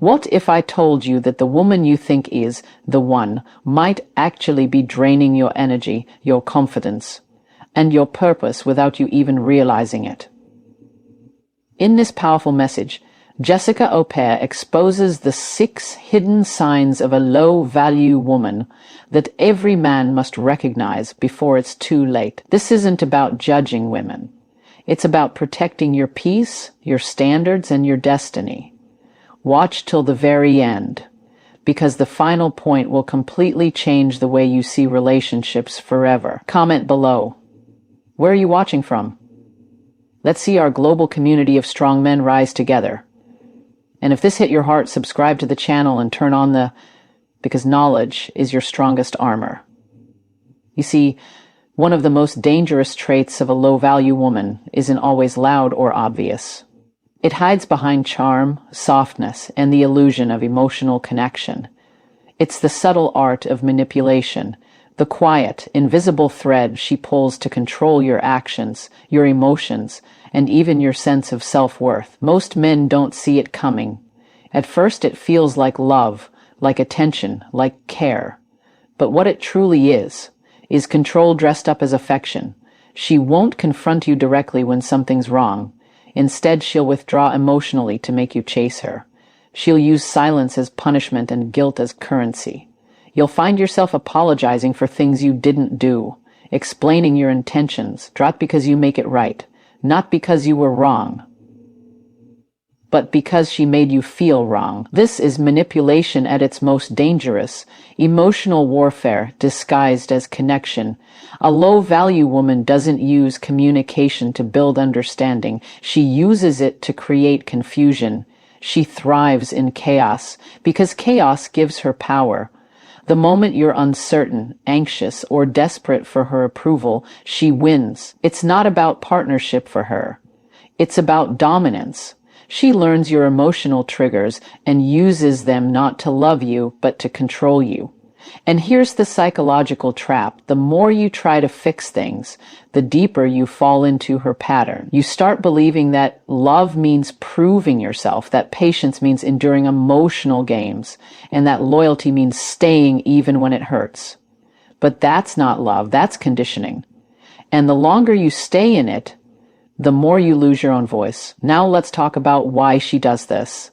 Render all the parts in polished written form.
What if I told you that the woman you think is the one might actually be draining your energy, your confidence, and your purpose without you even realizing it? In this powerful message, Jessica Opare exposes the 6 hidden signs of a low-value woman that every man must recognize before it's too late. This isn't about judging women. It's about protecting your peace, your standards, and your destiny. Watch till the very end, because the final point will completely change the way you see relationships forever. Comment below. Where are you watching from? Let's see our global community of strong men rise together. And if this hit your heart, subscribe to the channel and turn on because knowledge is your strongest armor. You see, one of the most dangerous traits of a low-value woman isn't always loud or obvious. It hides behind charm, softness, and the illusion of emotional connection. It's the subtle art of manipulation, the quiet, invisible thread she pulls to control your actions, your emotions, and even your sense of self-worth. Most men don't see it coming. At first it feels like love, like attention, like care. But what it truly is control dressed up as affection. She won't confront you directly when something's wrong. Instead, she'll withdraw emotionally to make you chase her. She'll use silence as punishment and guilt as currency. You'll find yourself apologizing for things you didn't do, explaining your intentions, not because you make it right, not because you were wrong, but because she made you feel wrong. This is manipulation at its most dangerous, emotional warfare disguised as connection. A low-value woman doesn't use communication to build understanding. She uses it to create confusion. She thrives in chaos, because chaos gives her power. The moment you're uncertain, anxious, or desperate for her approval, she wins. It's not about partnership for her. It's about dominance. She learns your emotional triggers and uses them not to love you, but to control you. And here's the psychological trap. The more you try to fix things, the deeper you fall into her pattern. You start believing that love means proving yourself, that patience means enduring emotional games, and that loyalty means staying even when it hurts. But that's not love, that's conditioning. And the longer you stay in it, the more you lose your own voice. Now let's talk about why she does this.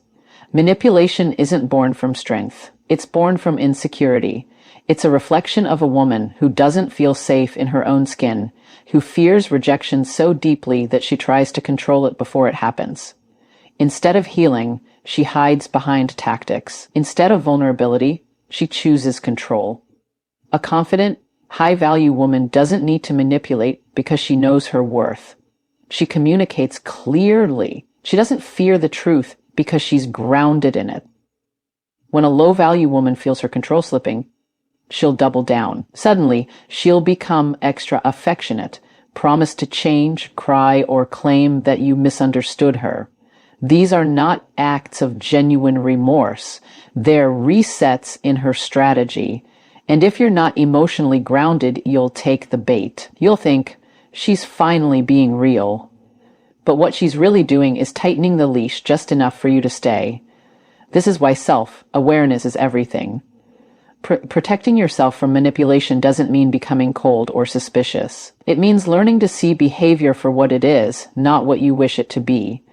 Manipulation isn't born from strength. It's born from insecurity. It's a reflection of a woman who doesn't feel safe in her own skin, who fears rejection so deeply that she tries to control it before it happens. Instead of healing, she hides behind tactics. Instead of vulnerability, she chooses control. A confident, high-value woman doesn't need to manipulate because she knows her worth. She communicates clearly. She doesn't fear the truth because she's grounded in it. When a low-value woman feels her control slipping, she'll double down. Suddenly, she'll become extra affectionate, promise to change, cry, or claim that you misunderstood her. These are not acts of genuine remorse. They're resets in her strategy. And if you're not emotionally grounded, you'll take the bait. You'll think, she's finally being real. But what she's really doing is tightening the leash just enough for you to stay. This is why self-awareness is everything. Protecting yourself from manipulation doesn't mean becoming cold or suspicious. It means learning to see behavior for what it is, not what you wish it to be.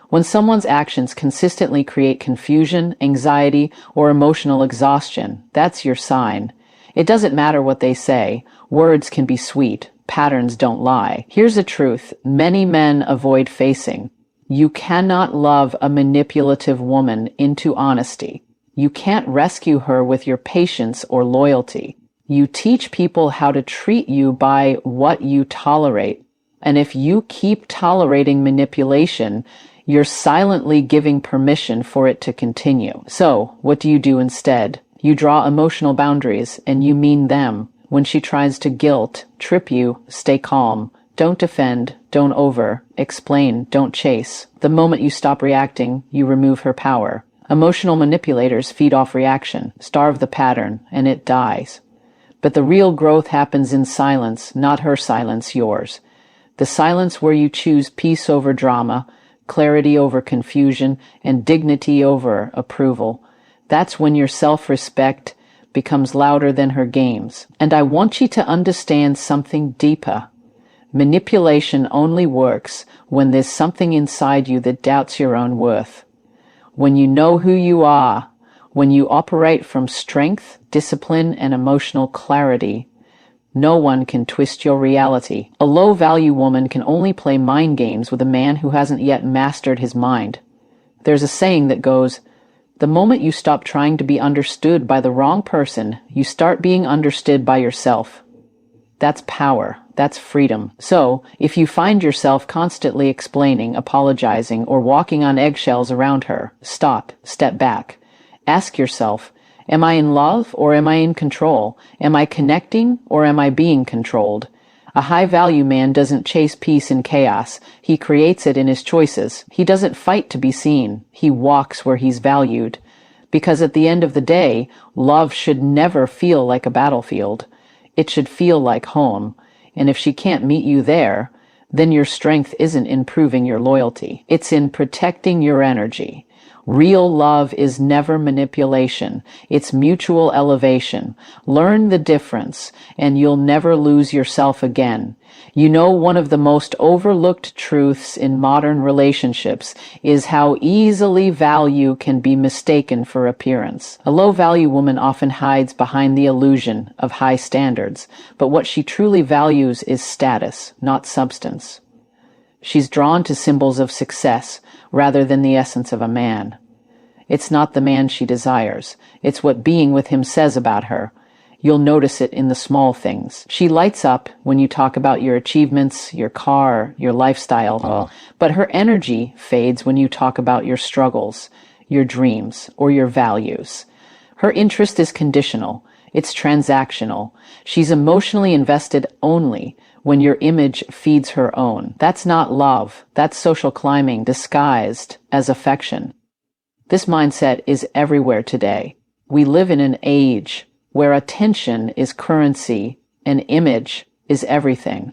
When someone's actions consistently create confusion, anxiety, or emotional exhaustion, that's your sign. It doesn't matter what they say. Words can be sweet. Patterns don't lie. Here's the truth many men avoid facing. You cannot love a manipulative woman into honesty. You can't rescue her with your patience or loyalty. You teach people how to treat you by what you tolerate. And if you keep tolerating manipulation, you're silently giving permission for it to continue. So, what do you do instead? You draw emotional boundaries, and you mean them. When she tries to guilt, trip you, stay calm. Don't defend, don't explain, don't chase. The moment you stop reacting, you remove her power. Emotional manipulators feed off reaction, starve the pattern, and it dies. But the real growth happens in silence, not her silence, yours. The silence where you choose peace over drama, clarity over confusion, and dignity over approval. That's when your self-respect becomes louder than her games. And I want you to understand something deeper. Manipulation only works when there's something inside you that doubts your own worth. When you know who you are, when you operate from strength, discipline, and emotional clarity, no one can twist your reality. A low-value woman can only play mind games with a man who hasn't yet mastered his mind. There's a saying that goes, the moment you stop trying to be understood by the wrong person, you start being understood by yourself. That's power. That's freedom. So, if you find yourself constantly explaining, apologizing, or walking on eggshells around her, stop, step back. Ask yourself, am I in love or am I in control? Am I connecting or am I being controlled? A high-value man doesn't chase peace in chaos. He creates it in his choices. He doesn't fight to be seen. He walks where he's valued. Because at the end of the day, love should never feel like a battlefield. It should feel like home. And if she can't meet you there, then your strength isn't in proving your loyalty. It's in protecting your energy. Real love is never manipulation. It's mutual elevation. Learn the difference, and you'll never lose yourself again. You know, one of the most overlooked truths in modern relationships is how easily value can be mistaken for appearance. A low-value woman often hides behind the illusion of high standards, but what she truly values is status, not substance. She's drawn to symbols of success rather than the essence of a man. It's not the man she desires. It's what being with him says about her. You'll notice it in the small things. She lights up when you talk about your achievements, your car, your lifestyle, but her energy fades when you talk about your struggles, your dreams, or your values. Her interest is conditional. It's transactional. She's emotionally invested only when your image feeds her own. That's not love. That's social climbing disguised as affection. This mindset is everywhere today. We live in an age where attention is currency and image is everything.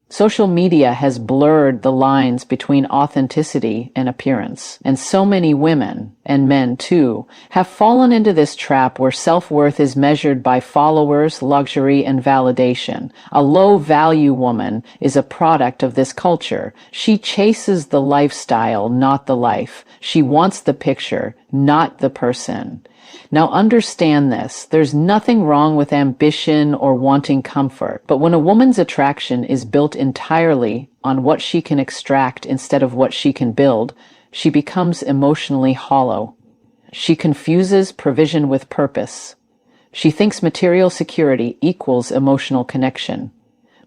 Social media has blurred the lines between authenticity and appearance, and so many women, and men too, have fallen into this trap where self-worth is measured by followers, luxury, and validation. A low-value woman is a product of this culture. She chases the lifestyle, not the life. She wants the picture, not the person. Now understand this, there's nothing wrong with ambition or wanting comfort, but when a woman's attraction is built entirely on what she can extract instead of what she can build, she becomes emotionally hollow. She confuses provision with purpose. She thinks material security equals emotional connection.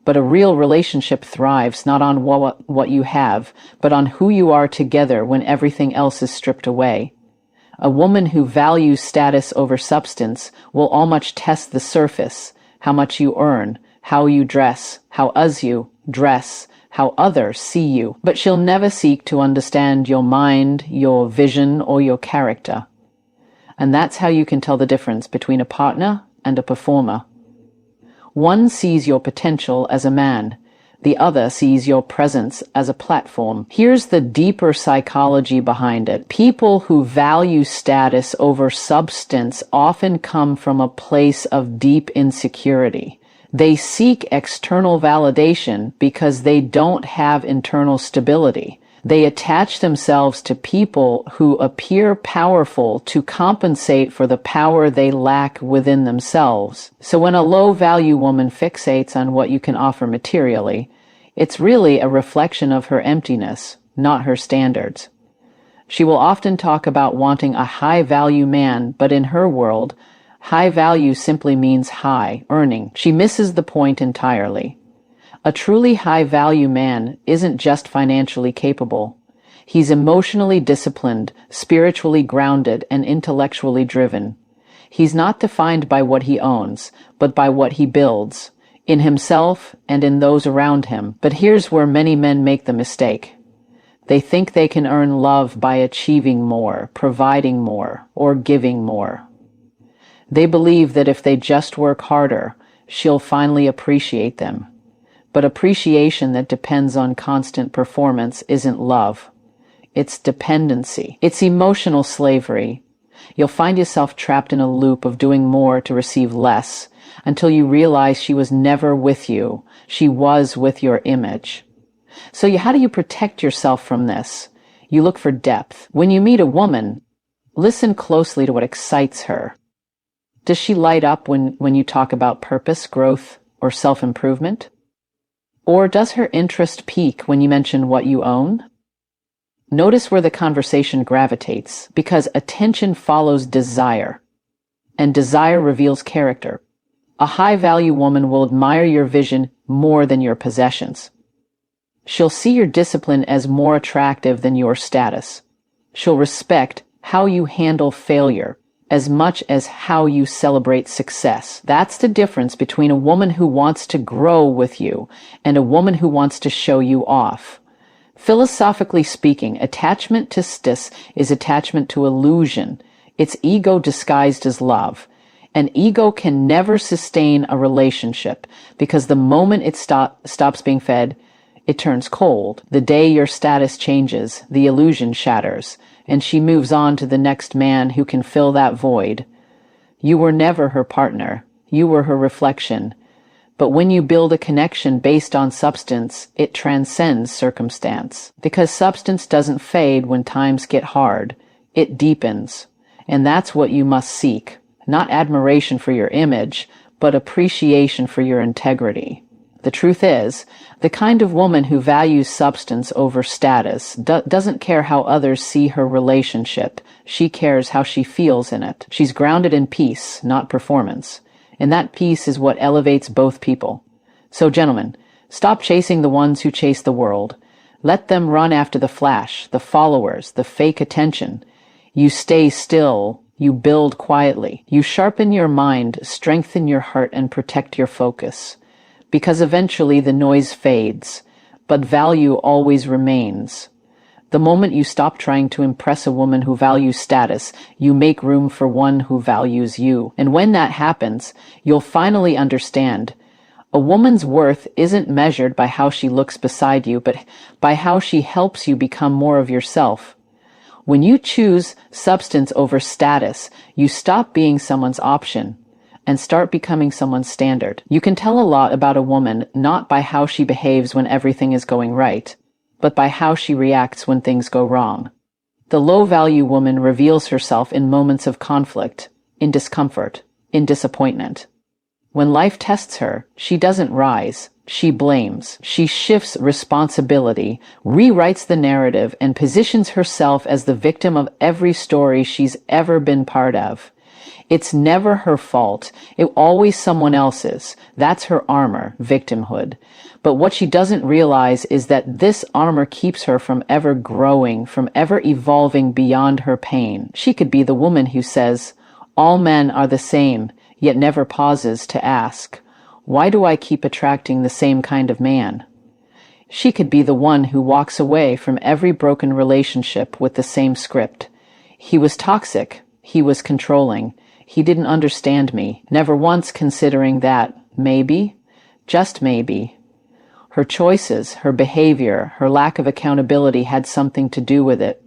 But a real relationship thrives not on what you have, but on who you are together when everything else is stripped away. A woman who values status over substance will almost test the surface, how much you earn, how you dress, how you dress, how others see you. But she'll never seek to understand your mind, your vision, or your character. And that's how you can tell the difference between a partner and a performer. One sees your potential as a man. The other sees your presence as a platform. Here's the deeper psychology behind it. People who value status over substance often come from a place of deep insecurity. They seek external validation because they don't have internal stability. They attach themselves to people who appear powerful to compensate for the power they lack within themselves. So when a low-value woman fixates on what you can offer materially, it's really a reflection of her emptiness, not her standards. She will often talk about wanting a high-value man, but in her world, high value simply means high, earning. She misses the point entirely. A truly high-value man isn't just financially capable. He's emotionally disciplined, spiritually grounded, and intellectually driven. He's not defined by what he owns, but by what he builds, in himself and in those around him. But here's where many men make the mistake. They think they can earn love by achieving more, providing more, or giving more. They believe that if they just work harder, she'll finally appreciate them. But appreciation that depends on constant performance isn't love. It's dependency. It's emotional slavery. You'll find yourself trapped in a loop of doing more to receive less until you realize she was never with you. She was with your image. So how do you protect yourself from this? You look for depth. When you meet a woman, listen closely to what excites her. Does she light up when you talk about purpose, growth, or self-improvement? Or does her interest peak when you mention what you own? Notice where the conversation gravitates, because attention follows desire, and desire reveals character. A high-value woman will admire your vision more than your possessions. She'll see your discipline as more attractive than your status. She'll respect how you handle failure as much as how you celebrate success. That's the difference between a woman who wants to grow with you and a woman who wants to show you off. Philosophically speaking, attachment to status is attachment to illusion. It's ego disguised as love. An ego can never sustain a relationship because the moment it stops being fed, it turns cold. The day your status changes, the illusion shatters, and she moves on to the next man who can fill that void. You were never her partner. You were her reflection. But when you build a connection based on substance, it transcends circumstance. Because substance doesn't fade when times get hard. It deepens. And that's what you must seek. Not admiration for your image, but appreciation for your integrity. The truth is, the kind of woman who values substance over status doesn't care how others see her relationship. She cares how she feels in it. She's grounded in peace, not performance. And that peace is what elevates both people. So, gentlemen, stop chasing the ones who chase the world. Let them run after the flash, the followers, the fake attention. You stay still. You build quietly. You sharpen your mind, strengthen your heart, and protect your focus. Because eventually the noise fades, but value always remains. The moment you stop trying to impress a woman who values status, you make room for one who values you. And when that happens, you'll finally understand. A woman's worth isn't measured by how she looks beside you, but by how she helps you become more of yourself. When you choose substance over status, you stop being someone's option and start becoming someone's standard. You can tell a lot about a woman not by how she behaves when everything is going right, but by how she reacts when things go wrong. The low-value woman reveals herself in moments of conflict, in discomfort, in disappointment. When life tests her, she doesn't rise. She blames. She shifts responsibility, rewrites the narrative, and positions herself as the victim of every story she's ever been part of. It's never her fault. It's always someone else's. That's her armor, victimhood. But what she doesn't realize is that this armor keeps her from ever growing, from ever evolving beyond her pain. She could be the woman who says, "All men are the same," yet never pauses to ask, "Why do I keep attracting the same kind of man?" She could be the one who walks away from every broken relationship with the same script. He was toxic. He was controlling. He didn't understand me, never once considering that, maybe, just maybe, her choices, her behavior, her lack of accountability had something to do with it.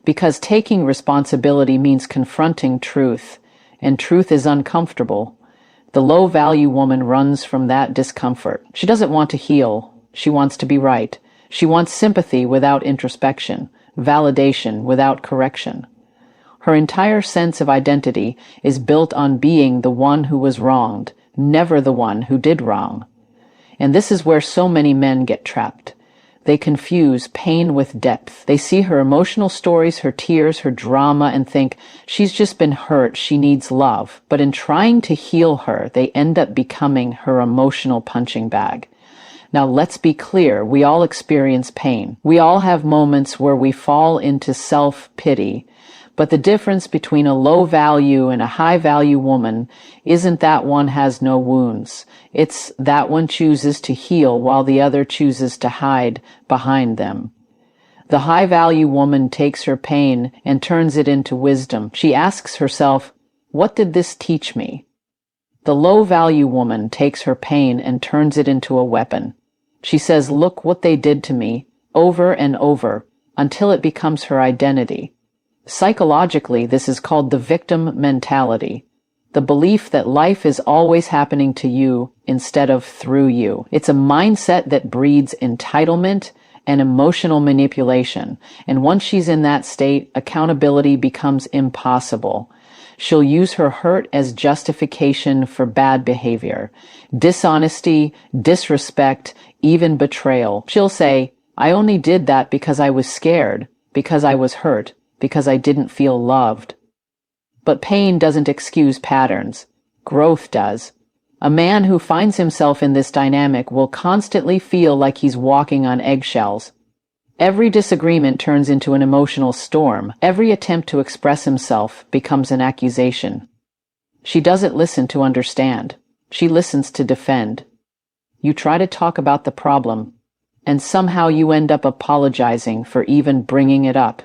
Because taking responsibility means confronting truth, and truth is uncomfortable. The low-value woman runs from that discomfort. She doesn't want to heal. She wants to be right. She wants sympathy without introspection, validation without correction. Her entire sense of identity is built on being the one who was wronged, never the one who did wrong. And this is where so many men get trapped. They confuse pain with depth. They see her emotional stories, her tears, her drama, and think, she's just been hurt, she needs love. But in trying to heal her, they end up becoming her emotional punching bag. Now let's be clear, we all experience pain. We all have moments where we fall into self-pity. But the difference between a low-value and a high-value woman isn't that one has no wounds. It's that one chooses to heal while the other chooses to hide behind them. The high-value woman takes her pain and turns it into wisdom. She asks herself, "What did this teach me?" The low-value woman takes her pain and turns it into a weapon. She says, "Look what they did to me," over and over. until it becomes her identity. Psychologically, this is called the victim mentality, the belief that life is always happening to you instead of through you. It's a mindset that breeds entitlement and emotional manipulation, and once she's in that state, accountability becomes impossible. She'll use her hurt as justification for bad behavior, dishonesty, disrespect, even betrayal. She'll say, "I only did that because I was scared, because I was hurt, because I didn't feel loved." But pain doesn't excuse patterns. Growth does. A man who finds himself in this dynamic will constantly feel like he's walking on eggshells. Every disagreement turns into an emotional storm. Every attempt to express himself becomes an accusation. She doesn't listen to understand. She listens to defend. You try to talk about the problem, and somehow you end up apologizing for even bringing it up.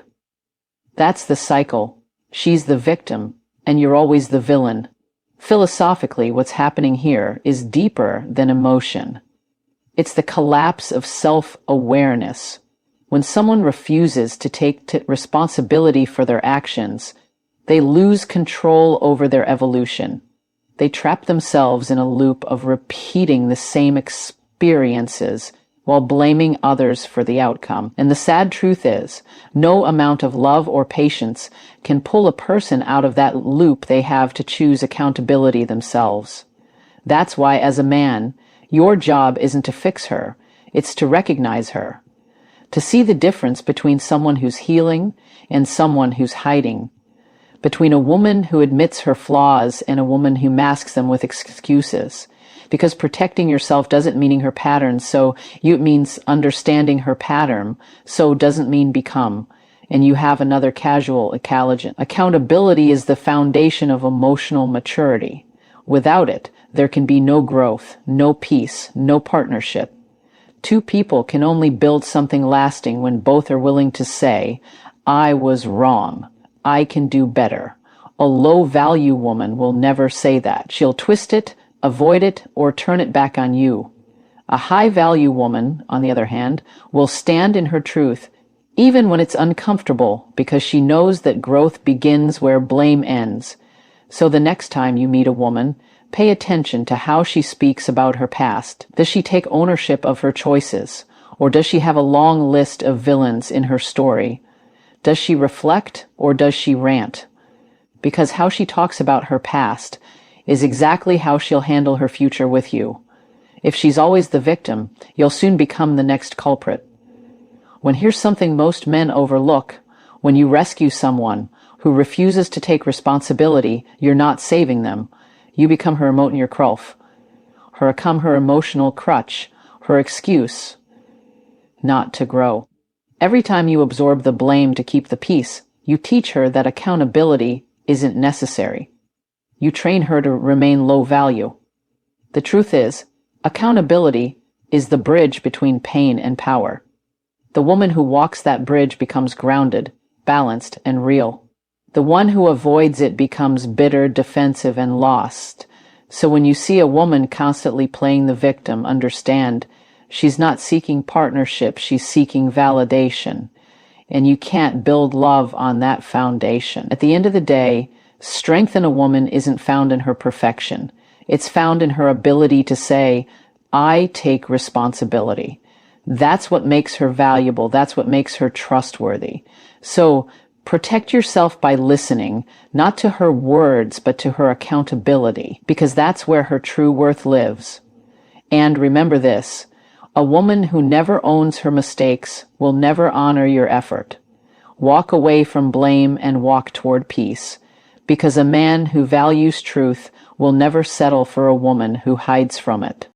That's the cycle. She's the victim, and you're always the villain. Philosophically, what's happening here is deeper than emotion. It's the collapse of self-awareness. When someone refuses to take responsibility for their actions, they lose control over their evolution. They trap themselves in a loop of repeating the same experiences while blaming others for the outcome. And the sad truth is, no amount of love or patience can pull a person out of that loop. They have to choose accountability themselves. That's why, as a man, your job isn't to fix her, it's to recognize her. To see the difference between someone who's healing and someone who's hiding, between a woman who admits her flaws and a woman who masks them with excuses. Because protecting yourself doesn't mean her patterns, so it means understanding her pattern, so doesn't mean become. And you have another casual ecology. Accountability is the foundation of emotional maturity. Without it, there can be no growth, no peace, no partnership. Two people can only build something lasting when both are willing to say, "I was wrong. I can do better." A low-value woman will never say that. She'll twist it, avoid it, or turn it back on you. A high-value woman, on the other hand, will stand in her truth, even when it's uncomfortable, because she knows that growth begins where blame ends. So the next time you meet a woman, pay attention to how she speaks about her past. Does she take ownership of her choices? Or does she have a long list of villains in her story? Does she reflect, or does she rant? Because how she talks about her past is exactly how she'll handle her future with you. If she's always the victim, you'll soon become the next culprit. Here's something most men overlook. When you rescue someone who refuses to take responsibility, you're not saving them. You become her emotional crutch, her excuse not to grow. Every time you absorb the blame to keep the peace, you teach her that accountability isn't necessary. You train her to remain low value. The truth is, accountability is the bridge between pain and power. The woman who walks that bridge becomes grounded, balanced, and real. The one who avoids it becomes bitter, defensive, and lost. So when you see a woman constantly playing the victim, understand she's not seeking partnership, she's seeking validation. And you can't build love on that foundation. At the end of the day, strength in a woman isn't found in her perfection. It's found in her ability to say, "I take responsibility." That's what makes her valuable. That's what makes her trustworthy. So protect yourself by listening, not to her words, but to her accountability, because that's where her true worth lives. And remember this, a woman who never owns her mistakes will never honor your effort. Walk away from blame and walk toward peace, because a man who values truth will never settle for a woman who hides from it.